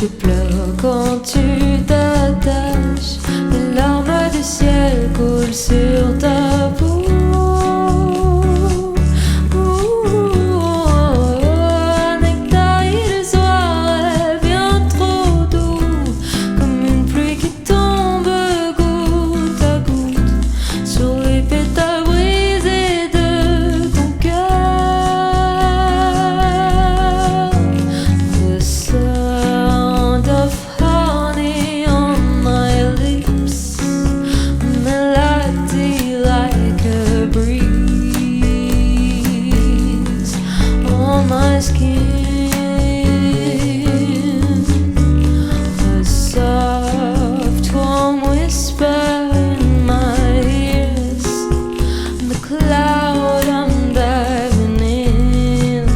Tu pleures quand tu t'attaches, les larmes du ciel coulent sur ta peau. Un nectar illusoire est bien trop doux, comme une pluie qui tombe goutte à goutte sur les pétales brisés de ton cœur. The sound of honey on my lips, melody like a breeze on my skin. A soft warm whisper in my ears, the cloud I'm diving in.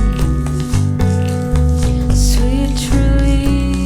Sweet relief.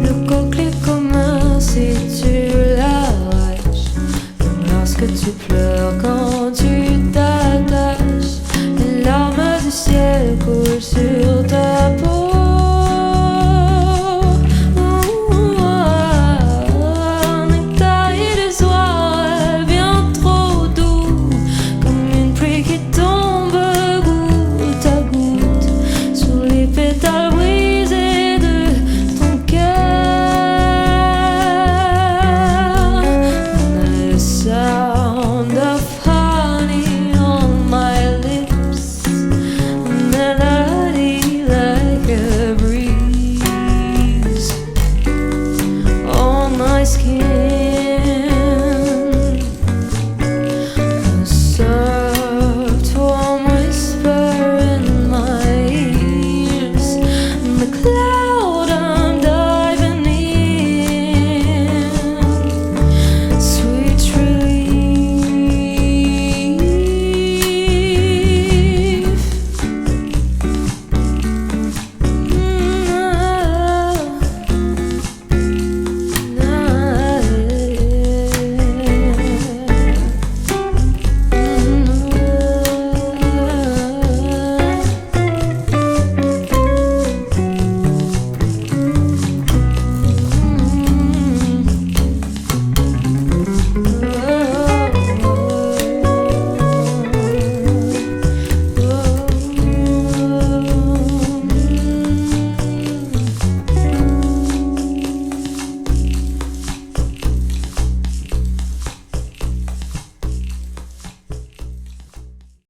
Le coquelicot meurt si tu l'arraches, comme lorsque tu pleures quand